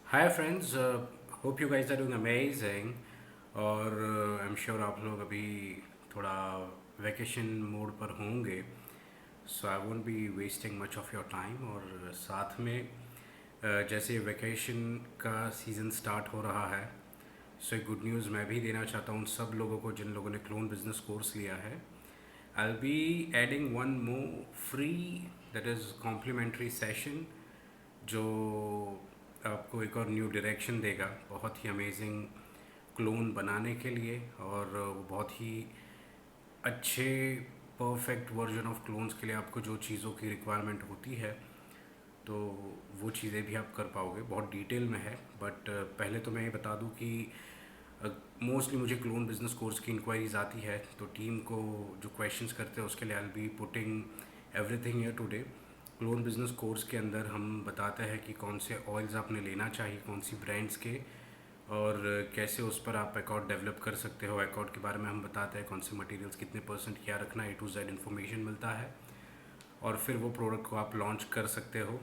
Hi friends, hope you guys are doing amazing. और I am sure आप लोग अभी थोड़ा वैकेशन मोड पर होंगे, so I won't be wasting much of your time. और साथ में जैसे वैकेशन का सीज़न स्टार्ट हो रहा है, सो एक गुड न्यूज़ मैं भी देना चाहता हूँ उन सब लोगों को जिन लोगों ने क्लोन बिजनेस कोर्स लिया है। I will be adding one more free, that is complimentary session, जो आपको एक और न्यू डायरेक्शन देगा बहुत ही अमेजिंग क्लोन बनाने के लिए। और वो बहुत ही अच्छे परफेक्ट वर्जन ऑफ क्लोन्स के लिए आपको जो चीज़ों की रिक्वायरमेंट होती है, तो वो चीज़ें भी आप कर पाओगे। बहुत डिटेल में है, बट पहले तो मैं ये बता दूं कि मोस्टली मुझे क्लोन बिजनेस कोर्स की इंक्वायरीज आती है, तो टीम को जो क्वेश्चंस करते हैं उसके लिए आई will be putting everything here today. Clone business course के अंदर हम बताते हैं कि कौन से ऑयल्स आपने लेना चाहिए, कौन सी ब्रांड्स के, और कैसे उस पर आप अकॉर्ड डेवलप कर सकते हो। अकॉर्ड के बारे में हम बताते हैं कौन से मटेरियल्स कितने परसेंट क्या रखना है, A to Z इन्फॉर्मेशन मिलता है। और फिर वो प्रोडक्ट को आप लॉन्च कर सकते हो।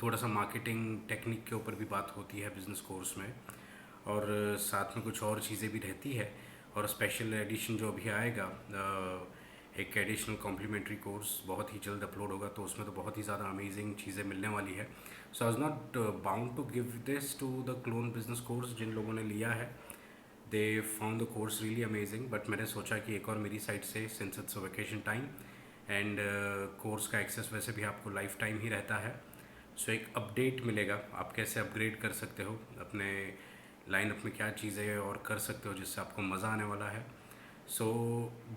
थोड़ा सा मार्केटिंग टेक्निक के ऊपर भी बात होती है बिज़नेस कोर्स में, और साथ में कुछ और चीज़ें भी रहती है। और स्पेशल एडिशन जो अभी आएगा, एक एडिशनल कॉम्प्लीमेंट्री कोर्स बहुत ही जल्द अपलोड होगा, तो उसमें तो बहुत ही ज़्यादा अमेजिंग चीज़ें मिलने वाली है। So I was not bound to give this to the clone business course. जिन लोगों ने लिया है they found the course really amazing, but मैंने सोचा कि एक और मेरी साइड से, since it's vacation time and course का एक्सेस वैसे भी आपको लाइफ टाइम ही रहता है, सो एक अपडेट मिलेगा आप कैसे अपग्रेड कर सकते हो अपने लाइनअप में, क्या चीज़ें और कर सकते हो जिससे आपको मज़ा आने वाला है। सो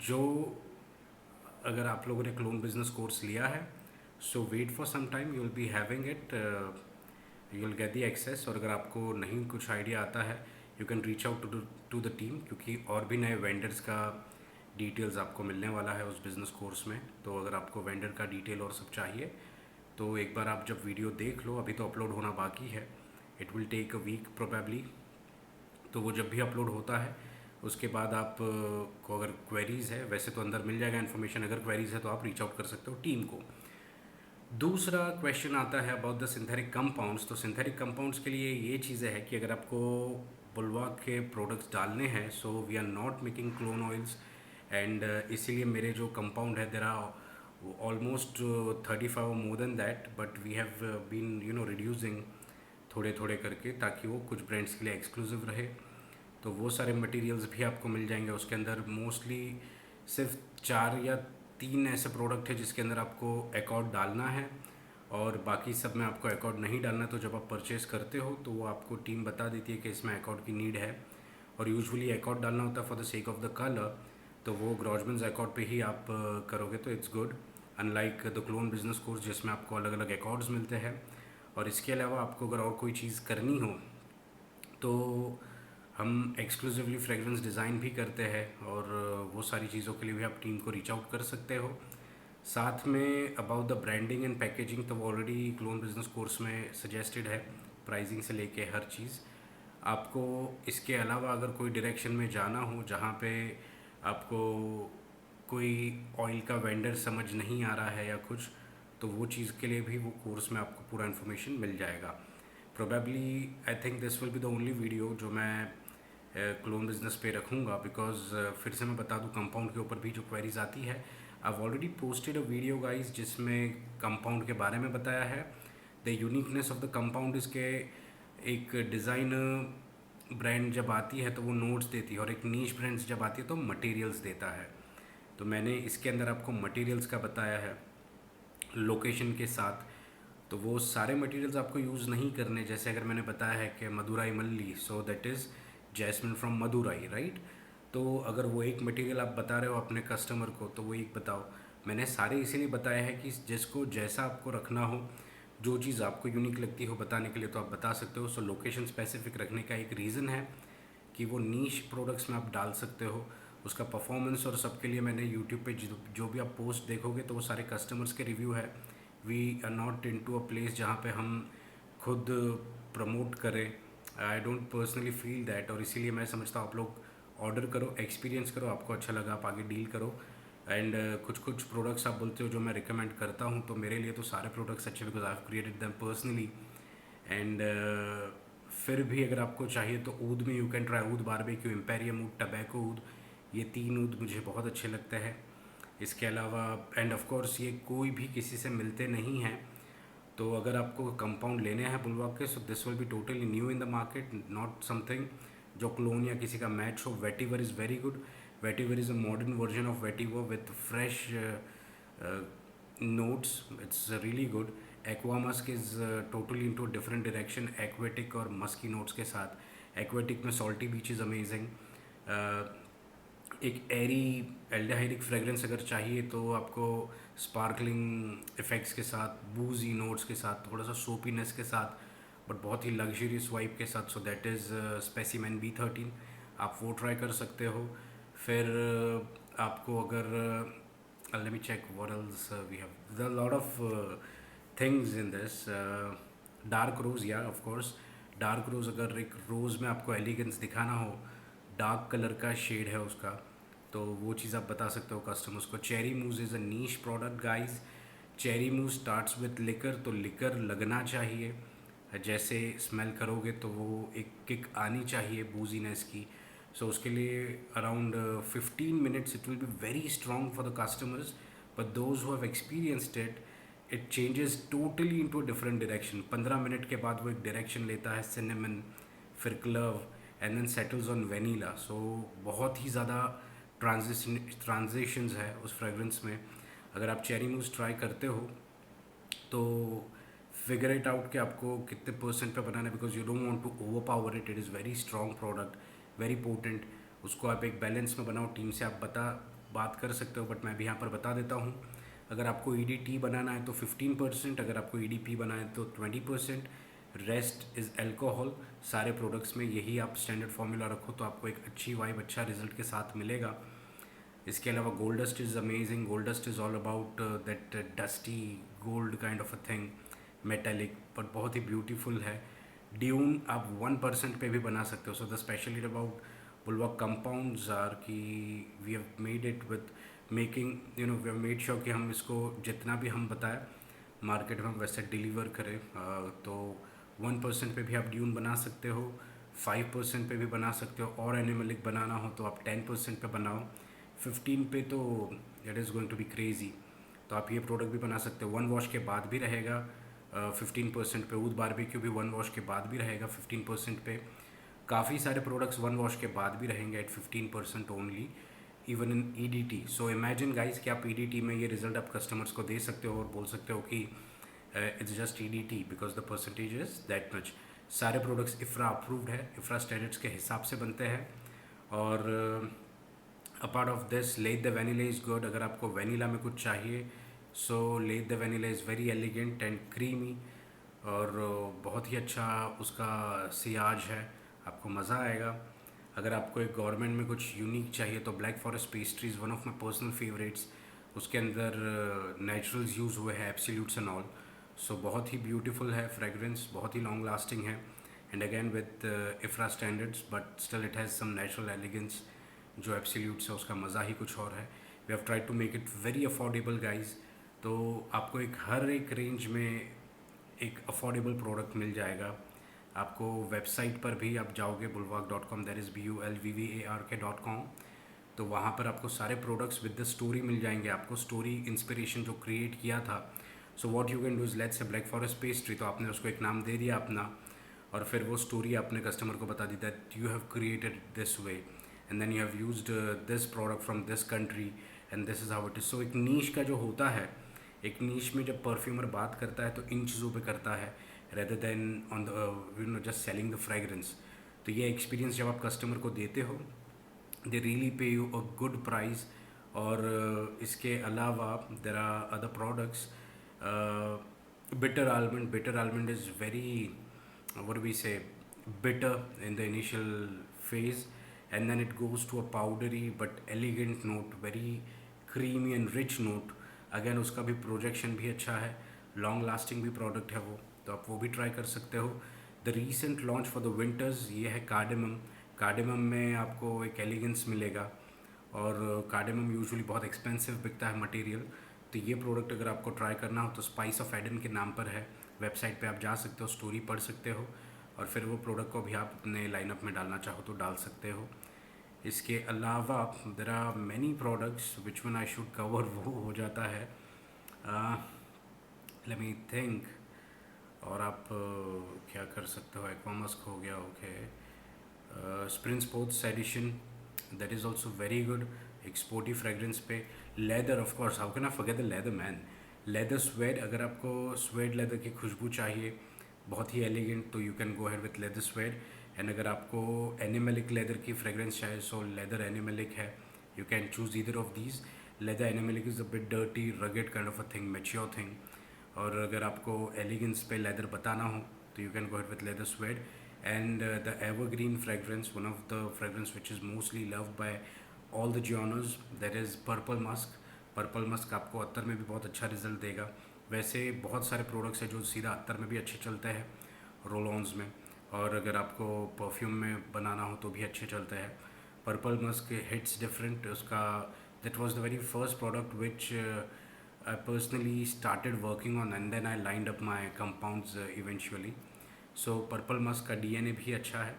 जो अगर आप लोगों ने क्लोन बिजनेस कोर्स लिया है, so wait for some time, you will be having it, you will get the access. और अगर आपको नहीं कुछ आइडिया आता है, you can reach out to the team, क्योंकि और भी नए वेंडर्स का डिटेल्स आपको मिलने वाला है उस बिज़नेस कोर्स में। तो अगर आपको वेंडर का डिटेल और सब चाहिए, तो एक बार आप जब वीडियो देख लो, अभी तो अपलोड होना बाकी है, it will take a week probably. तो वो जब भी अपलोड होता है उसके बाद आप को अगर क्वेरीज़ है, वैसे तो अंदर मिल जाएगा इन्फॉर्मेशन, अगर क्वेरीज़ है तो आप रीच आउट कर सकते हो टीम को। दूसरा क्वेश्चन आता है अबाउट द सिंथेटिक कंपाउंड्स। तो सिंथेटिक कंपाउंड्स के लिए ये चीज़ें हैं कि अगर आपको बुलवा के प्रोडक्ट्स डालने हैं, so we are not making clone oils, and इसीलिए मेरे जो कंपाउंड है there are almost 35 more than that, but we have been reducing थोड़े थोड़े करके, ताकि वो कुछ ब्रांड्स के लिए एक्सक्लूसिव रहे। तो वो सारे मटेरियल्स भी आपको मिल जाएंगे उसके अंदर। मोस्टली सिर्फ 4 या 3 ऐसे प्रोडक्ट है जिसके अंदर आपको अकॉर्ड डालना है, और बाकी सब में आपको अकॉर्ड नहीं डालना है। तो जब आप परचेस करते हो तो वो आपको टीम बता देती है कि इसमें अकॉर्ड की नीड है, और यूजुअली अकॉर्ड डालना होता है for the sake of the colour. तो वो ग्रॉजमेंस अकॉर्ड पे ही आप करोगे तो it's good, unlike the clone business course जिसमें आपको अलग अलग अकॉर्ड्स मिलते हैं। और इसके अलावा आपको अगर और कोई चीज़ करनी हो, तो हम एक्सक्लूसिवली फ्रेगरेंस डिज़ाइन भी करते हैं, और वो सारी चीज़ों के लिए भी आप टीम को रीच आउट कर सकते हो। साथ में about the branding and packaging, तो वो ऑलरेडी क्लोन बिजनेस कोर्स में सजेस्टेड है, प्राइसिंग से लेके हर चीज़। आपको इसके अलावा अगर कोई डायरेक्शन में जाना हो जहाँ पे आपको कोई ऑयल का वेंडर समझ नहीं आ रहा है या कुछ, तो वो चीज़ के लिए भी वो कोर्स में आपको पूरा इन्फॉर्मेशन मिल जाएगा। Probably I think this will be the only video जो मैं क्लोन बिजनेस पे रखूँगा, बिकॉज फिर से मैं बता दूँ कंपाउंड के ऊपर भी जो क्वेरीज आती है, I already posted a video guys जिसमें कंपाउंड के बारे में बताया है, the uniqueness of the compound. इसके एक डिज़ाइन ब्रांड जब आती है तो वो नोट्स देती है, और एक नीश ब्रांड्स जब आती है तो मटेरियल्स देता है। तो मैंने इसके अंदर आपको मटेरियल्स का बताया है लोकेशन के साथ। तो वो सारे मटेरियल्स आपको यूज़ नहीं करने, जैसे अगर मैंने बताया है कि Madurai malli, so that is jasmine from Madurai, right. तो अगर वो एक मटेरियल आप बता रहे हो अपने कस्टमर को, तो वो एक बताओ। मैंने सारे इसीलिए बताया है कि जिसको जैसा आपको रखना हो, जो चीज़ आपको यूनिक लगती हो बताने के लिए, तो आप बता सकते हो। सो लोकेशन स्पेसिफिक रखने का एक रीज़न है कि वो नीश प्रोडक्ट्स में आप डाल सकते हो। उसका परफॉर्मेंस और सबके लिए मैंने यूट्यूब पे जो भी आप पोस्ट देखोगे तो वो सारे कस्टमर्स के रिव्यू है। We are not in to a place जहाँ पे हम खुद प्रमोट करें। I don't personally feel that, और इसीलिए मैं समझता हूँ आप लोग ऑर्डर करो, एक्सपीरियंस करो, आपको अच्छा लगा आप आगे डील करो। एंड कुछ कुछ प्रोडक्ट्स आप बोलते हो जो मैं रिकमेंड करता हूँ, तो मेरे लिए तो सारे प्रोडक्ट्स अच्छे, because I have created them personally, and फिर भी अगर आपको चाहिए तो ऊद में you can try oud barbecue, imperium oud, tobacco oud. ये 3 ऊद मुझे बहुत अच्छे लगते हैं। इसके अलावा एंड ऑफ कोर्स ये कोई भी किसी से मिलते नहीं हैं। तो अगर आपको कंपाउंड लेने हैं बुलवाक के, so this will be totally new in the market, not something जो क्लोन या किसी का मैच हो। Vetiver is very good. Vetiver is a modern version of vetiver with fresh notes. It's really good. Aqua Musk is totally into a different direction. Aquatic और musky notes के साथ। Aquatic में salty beach is amazing. एक एरी aldehydic fragrance अगर चाहिए तो आपको sparkling effects के साथ, बूजी नोट्स के साथ, थोड़ा सा सोपीनेस के साथ, बट बहुत ही लग्जरियस वाइब के साथ, सो दैट इज़ स्पेसिमेन B13। आप वो ट्राई कर सकते हो। फिर आपको अगर let me check what else we have. There are a lot of things in this. Dark rose, yeah, of course. Dark rose, अगर एक रोज़ में आपको एलिगेंस दिखाना हो, डार्क कलर का शेड है उसका, तो वो चीज़ आप बता सकते हो कस्टमर्स को। चेरी मूज is a niche product guys. Cherry मूज स्टार्ट्स विथ लिकर, तो लिकर लगना चाहिए। जैसे स्मेल करोगे तो वो एक किक आनी चाहिए बूजीनेस की। सो उसके लिए around 15 minutes it will be very strong for the customers, but those who have experienced it changes totally into a different direction. 15 minute के बाद वो एक डायरेक्शन लेता है, सिनेमन, फिर clove, and then settles on vanilla. So बहुत ही ज़्यादा ट्रांजिशंस है उस फ्रेगरेंस में। अगर आप चेरी मूस ट्राई करते हो तो फिगर इट आउट कि आपको कितने परसेंट पे बनाना है, because you don't want to overpower it. It is very strong product, very potent. उसको आप एक बैलेंस में बनाओ। टीम से आप बात कर सकते हो, बट मैं भी यहाँ पर बता देता हूँ। अगर आपको EDT बनाना है तो 15%, अगर आपको EDP बनाना है तो 20%। Rest is alcohol. सारे प्रोडक्ट्स में यही आप स्टैंडर्ड फार्मूला रखो तो आपको एक अच्छी वाइब, अच्छा रिजल्ट के साथ मिलेगा। इसके अलावा gold dust is amazing. Gold dust is all about that dusty gold kind of a thing, metallic, but बहुत ही ब्यूटीफुल है। ड्यून आप 1% पे भी बना सकते हो। So the speciality about Bulwak compounds are कि we have made it with making, we have made sure कि हम इसको जितना भी हम बताएं मार्केट में हम वैसे डिलीवर करें। तो 1% पे भी आप ड्यून बना सकते हो, 5% पे भी बना सकते हो, और एनिमलिक बनाना हो तो आप 10% पे बनाओ। 15 पे तो it is going to be crazy. तो आप ये प्रोडक्ट भी बना सकते हो। 1 वॉश के बाद भी रहेगा 15% पे। ऊद बारबेक्यू भी 1 वॉश के बाद भी रहेगा 15% पे। काफ़ी सारे प्रोडक्ट्स 1 वॉश के बाद भी रहेंगे at 15% only, even in EDT। So imagine guys कि आप EDT में ये रिजल्ट आप कस्टमर्स को दे सकते हो और बोल सकते हो कि it's just EDT because the percentage is that much. सारे प्रोडक्ट्स IFRA अप्रूव्ड है, IFRA स्टैंडर्ड्स के हिसाब से बनते हैं। और apart of this, let the vanilla is good. अगर आपको वेनिला में कुछ चाहिए, so let the vanilla is very elegant and creamy, और बहुत ही अच्छा उसका सियाज है, आपको मज़ा आएगा। अगर आपको एक गवर्नमेंट में कुछ यूनिक चाहिए तो black forest pastries one of my personal favourites. उसके अंदर नेचुरल्स यूज़ हुए हैं, एब्सोल्यूट्स एंड ऑल। सो बहुत ही ब्यूटीफुल है फ्रेगरेंस, बहुत ही लॉन्ग लास्टिंग है, and again with IFRA standards, but still it has some natural elegance. जो एब्सोल्यूट्स है उसका मज़ा ही कुछ और है। We have tried to make it very affordable guys. तो आपको एक हर एक रेंज में एक अफोर्डेबल प्रोडक्ट मिल जाएगा। आपको वेबसाइट पर भी आप जाओगे bulwark.com, दैट इज़ BULVVARK.com, तो वहाँ पर आपको सारे प्रोडक्ट्स विद द स्टोरी मिल जाएंगे। आपको स्टोरी इंस्पिरेशन जो क्रिएट किया था, so what you can do is, let's say black forest pastry, तो आपने उसको एक नाम दे दिया अपना, और फिर वो स्टोरी आपने कस्टमर को बता दी that you have created this way and then you have used this product from this country and this is how it is. So एक नीश का जो होता है, एक नीश में जब परफ्यूमर बात करता है तो इन चीज़ों पे करता है rather than on the just selling the fragrance. तो ये एक्सपीरियंस जब आप कस्टमर को देते हो, they really pay you a good price. और इसके अलावा there are other products. Bitter almond is very, what do we say, bitter in the initial phase, and then it goes to a powdery but elegant note, very creamy and rich note. Again उसका भी projection भी अच्छा है, long lasting भी product है वो, तो आप वो भी ट्राई कर सकते हो। The recent launch for the winters ये है कार्डेमम। कार्डेमम में आपको एक एलिगेंस मिलेगा, और कार्डेमम यूजुअली बहुत एक्सपेंसिव बिकता है मटेरियल। तो ये प्रोडक्ट अगर आपको ट्राई करना हो तो स्पाइस ऑफ एडन के नाम पर है। वेबसाइट पे आप जा सकते हो, स्टोरी पढ़ सकते हो और फिर वो प्रोडक्ट को भी आप अपने लाइनअप में डालना चाहो तो डाल सकते हो। इसके अलावा there are many products which one I should cover, वो हो जाता है लेट मी थिंक। और आप क्या कर सकते हो, एक्वामास्क हो गया, okay, spring sports addition, that is also very good, एक स्पोर्टी फ्रेगरेंस पे। Leather of course, how can I forget the leather man, leather swayed, अगर आपको स्वेड लेदर की खुशबू चाहिए बहुत ही एलिगेंट तो you can go had with leather swayed. And अगर आपको एनिमलिक लेदर की फ्रेगरेंस चाहिए सो लेदर एनिमलिक है, you can choose either of these. Leather animalic is a bit dirty rugged kind of a thing, mature thing. और अगर आपको elegance पे leather बताना हो तो you can go had with leather swayed. And the evergreen fragrance, one of the fragrance which is mostly loved by all the genres, that is purple Musk. Purple Musk आपको अत्तर में भी बहुत अच्छा result देगा। वैसे बहुत सारे प्रोडक्ट्स हैं जो सीधा अत्तर में भी अच्छे चलते हैं, रोल ऑन्स में, और अगर आपको परफ्यूम में बनाना हो तो भी अच्छे चलते हैं। पर्पल मस्क हिट्स डिफरेंट, उसका that was the very first product which I personally started working on and then I lined up my compounds eventually. So purple Musk का DNA भी अच्छा है।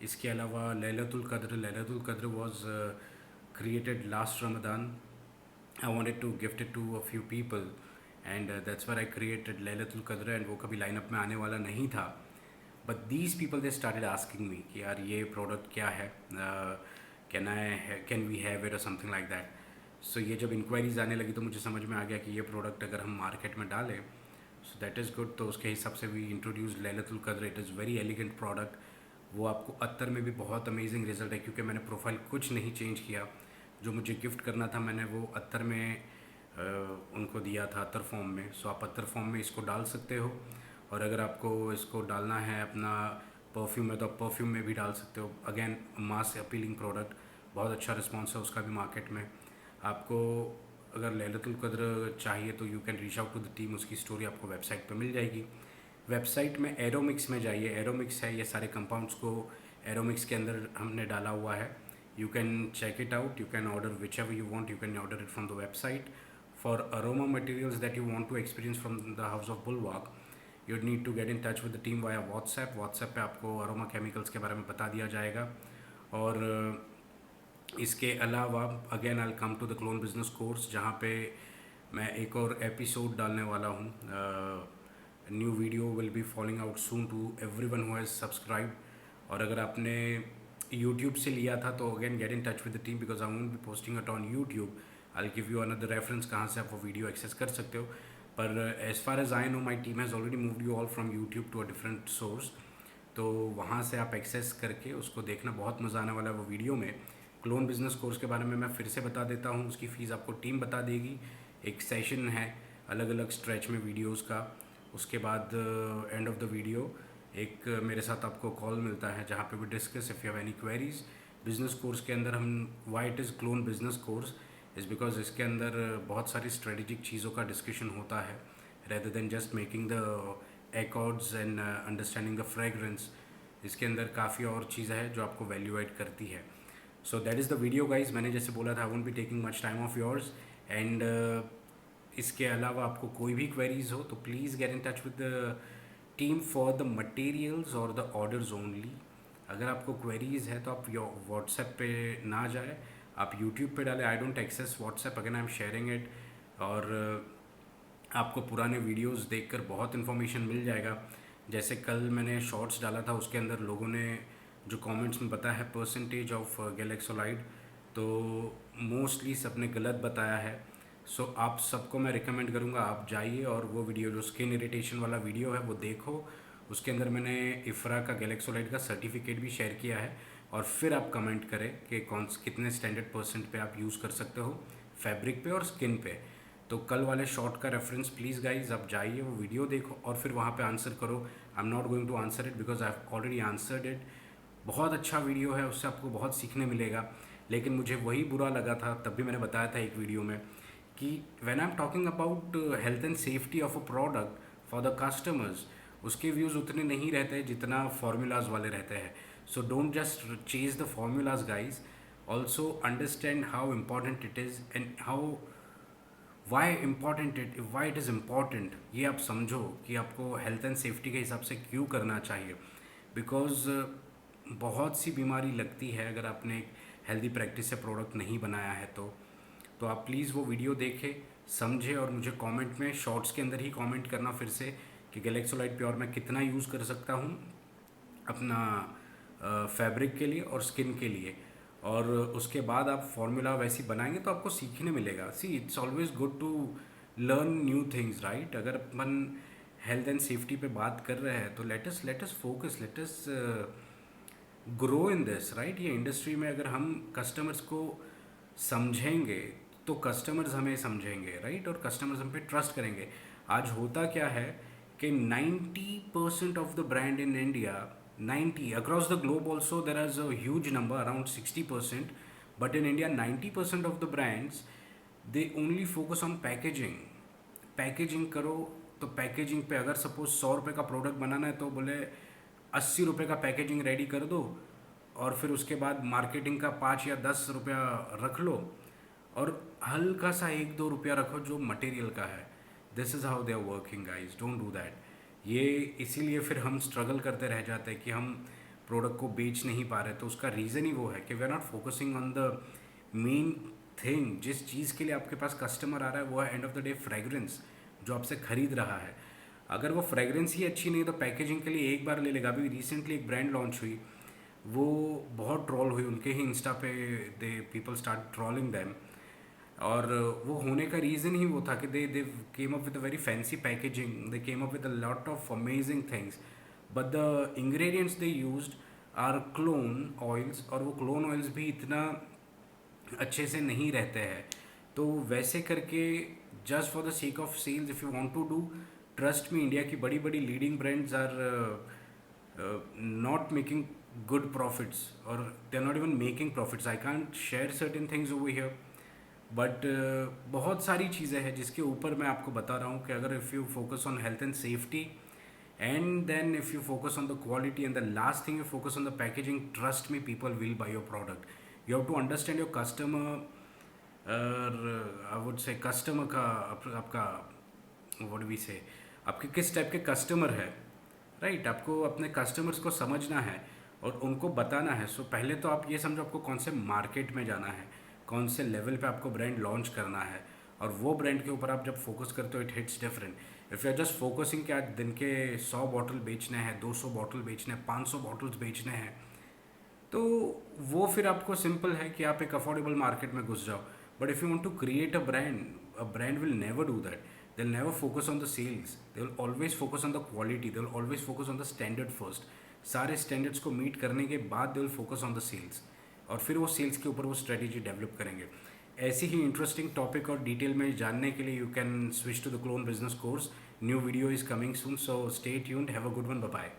इसके अलावा लैलतुल कद्र, लैलतुल कद्र was created last Ramadan. I wanted to gift it to a few people and that's where I created Lailatul कद्र, and वो कभी लाइनअप में आने वाला नहीं था, but these people they started asking me कि यार ये प्रोडक्ट क्या है, कैन वी हैव इट और समथिंग लाइक दैट। सो ये जब इंक्वायरीज आने लगी तो मुझे समझ में आ गया कि ये प्रोडक्ट अगर हम मार्केट में डालें सो दैट इज़ गुड। तो उसके हिसाब से वी इंट्रोड्यूस लैलतुल कद्र, it is very elegant product. वो आपको अत्तर में भी बहुत अमेजिंग रिजल्ट है, क्योंकि मैंने प्रोफाइल कुछ नहीं चेंज किया। जो मुझे गिफ्ट करना था मैंने वो अत्तर में उनको दिया था, अत्तर फॉर्म में। सो आप अत्तर फॉर्म में इसको डाल सकते हो, और अगर आपको इसको डालना है अपना परफ्यूम में तो आप परफ्यूम में भी डाल सकते हो। अगेन मास अपीलिंग प्रोडक्ट, बहुत अच्छा रिस्पॉन्स है उसका भी मार्केट में। आपको अगर लैलतुल कद्र चाहिए तो you can reach out to the team, उसकी स्टोरी आपको वेबसाइट पे मिल जाएगी। वेबसाइट में एरोमिक्स में जाइए, एरोमिक्स है, ये सारे कंपाउंड्स को एरोमिक्स के अंदर हमने डाला हुआ है। You can check it out, you can order whichever you want, you can order it from the website. For aroma materials that you want to experience from the house of Bulwak, you need to get in touch with the team via WhatsApp. WhatsApp पे आपको aroma chemicals के बारे में बता दिया जाएगा। और इसके अलावा again I come to the clone business course, जहाँ पे मैं एक और एपिसोड डालने वाला हूँ। New video will be following out soon to everyone who has subscribe. और अगर आपने यूट्यूब से लिया था तो again get in touch with the team, because I won't be posting it on YouTube. I give you another reference कहाँ से आप वो वीडियो एक्सेस कर सकते हो। पर as far as I know my team has already moved you all from YouTube to a different source, तो वहाँ से आप एक्सेस करके उसको देखना, बहुत मज़ा आने वाला है वो वीडियो में। क्लोन बिजनेस कोर्स के बारे में मैं फिर से बता देता हूँ, उसकी फ़ीस आपको टीम बता देगी। एक सेशन है अलग अलग स्ट्रेच में वीडियोस का, उसके बाद एंड ऑफ द वीडियो एक मेरे साथ आपको कॉल मिलता है जहाँ पे भी discuss if you have any queries. Business course के अंदर हम why it is clone business course is because इसके अंदर बहुत सारी स्ट्रेटेजिक चीज़ों का डिस्कशन होता है, rather than just making the accords and understanding the fragrance. इसके अंदर काफ़ी और चीज़ें हैं जो आपको वैल्यू ऐड करती है। सो that is the video guys. मैंने जैसे बोला था आई won't be taking much time of yours. And इसके अलावा आपको कोई भी क्वेरीज हो तो please get in touch with the team for the materials और द ऑर्डर्स ओनली। अगर आपको क्वेरीज है तो आप व्हाट्सएप पे ना जाए, आप यूट्यूब पे डालें। I don't access WhatsApp, again I am sharing it. और आपको पुराने वीडियोस देखकर बहुत इन्फॉर्मेशन मिल जाएगा। जैसे कल मैंने शॉर्ट्स डाला था, उसके अंदर लोगों ने जो कमेंट्स में बताया है परसेंटेज ऑफ गैलेक्सोलाइड, तो मोस्टली सबने गलत बताया है। सो आप सबको मैं रिकमेंड करूँगा आप जाइए और वो वीडियो जो स्किन इरिटेशन वाला वीडियो है वो देखो। उसके अंदर मैंने इफ्रा का गैलेक्सोलाइड का सर्टिफिकेट भी शेयर किया है, और फिर आप कमेंट करें कि कितने स्टैंडर्ड परसेंट पे आप यूज़ कर सकते हो फैब्रिक पे और स्किन पे। तो कल वाले शॉर्ट का रेफरेंस प्लीज़ गाइज आप जाइए, वो वीडियो देखो और फिर वहाँ पे आंसर करो। I am not going to answer it because I have already answered it. बहुत अच्छा वीडियो है, उससे आपको बहुत सीखने मिलेगा। लेकिन मुझे वही बुरा लगा था, तब भी मैंने बताया था एक वीडियो में कि when I am talking about health and safety of a product for the customers, उसके व्यूज़ उतने नहीं रहते जितना फार्मूलाज वाले रहते हैं। So don't just chase the formulas guys, also understand how important it is and how why it is important, ये आप समझो कि आपको हेल्थ एंड सेफ्टी के हिसाब से क्यों करना चाहिए। बिकॉज बहुत सी बीमारी लगती है अगर आपने एक हेल्दी प्रैक्टिस से प्रोडक्ट नहीं बनाया है तो आप प्लीज़ वो वीडियो देखें, समझें और मुझे कमेंट में शॉर्ट्स के अंदर ही कमेंट करना फिर से कि गैलेक्सोलाइट प्योर मैं कितना यूज़ कर सकता हूँ अपना फैब्रिक के लिए और स्किन के लिए। और उसके बाद आप फॉर्मूला वैसी बनाएंगे तो आपको सीखने मिलेगा। See it's always good to learn new things, right. अगर अपन हेल्थ एंड सेफ्टी पे बात कर रहे हैं तो let us focus, let us grow in this, right. ये इंडस्ट्री में अगर हम कस्टमर्स को समझेंगे तो कस्टमर्स हमें समझेंगे, राइट, और कस्टमर्स हम पे ट्रस्ट करेंगे। आज होता क्या है कि 90% of the brand in India, 90 across the globe also there is a huge number around 60%, but in India 90% of the brands they only focus on packaging। Packaging करो तो पैकेजिंग पे अगर सपोज 100 रुपये का प्रोडक्ट बनाना है तो बोले 80 रुपये का पैकेजिंग रेडी कर दो और फिर उसके बाद मार्केटिंग का 5 या 10 रुपया रख लो और हल्का सा 1-2 रुपया रखो जो मटेरियल का है। This is how they are working guys, don't do that. ये इसीलिए फिर हम स्ट्रगल करते रह जाते हैं कि हम प्रोडक्ट को बेच नहीं पा रहे। तो उसका रीज़न ही वो है कि we are not focusing on the main thing. जिस चीज़ के लिए आपके पास कस्टमर आ रहा है वो है end of the day fragrance, जो आपसे ख़रीद रहा है। अगर वो फ्रेगरेंस ही अच्छी नहीं तो पैकेजिंग के लिए एक बार ले लेगा। अभी रिसेंटली एक ब्रांड लॉन्च हुई, वो बहुत ट्रोल हुई, उनके ही इंस्टा पे they people start trolling them. और वो होने का रीज़न ही वो था कि they came up with a very fancy packaging, they came up with a lot of amazing things, but the ingredients they used are clone oils, और वो क्लोन ऑयल्स भी इतना अच्छे से नहीं रहते हैं। तो वैसे करके just for the sake of sales if you want to do, trust me, India की बड़ी बड़ी leading brands are not making good profits or they're not even making profits. I can't share certain things over here, but बहुत सारी चीज़ें हैं जिसके ऊपर मैं आपको बता रहा हूँ कि अगर if you focus on health and safety and then if you focus on the quality and the last thing you focus on the packaging, trust me people will buy your product. You have to understand your customer, I would say customer का आपका what we से आपके किस type के customer है, right. आपको अपने customers को समझना है और उनको बताना है। सो पहले तो आप ये समझो आपको कौन से मार्केट में जाना है, कौन से लेवल पे आपको ब्रांड लॉन्च करना है, और वो ब्रांड के ऊपर आप जब फोकस करते हो it hits different. If you are just focusing कि आज दिन के 100 बॉटल बेचने हैं, 200 बॉटल बेचने हैं, 500 बॉटल्स बेचने हैं, तो वो फिर आपको सिंपल है कि आप एक अफोर्डेबल मार्केट में घुस जाओ। But if you want to create a brand will never do that. They will never focus on the sales, they will always focus on the quality, they will always focus on the standard first. सारे standards को meet करने के बाद they will focus on the sales, और फिर वो sales के ऊपर वो स्ट्रेटेजी डेवलप करेंगे। ऐसी ही इंटरेस्टिंग टॉपिक और डिटेल में जानने के लिए you can switch to the clone business course. New video is coming soon, so stay tuned, have a good one, bye bye.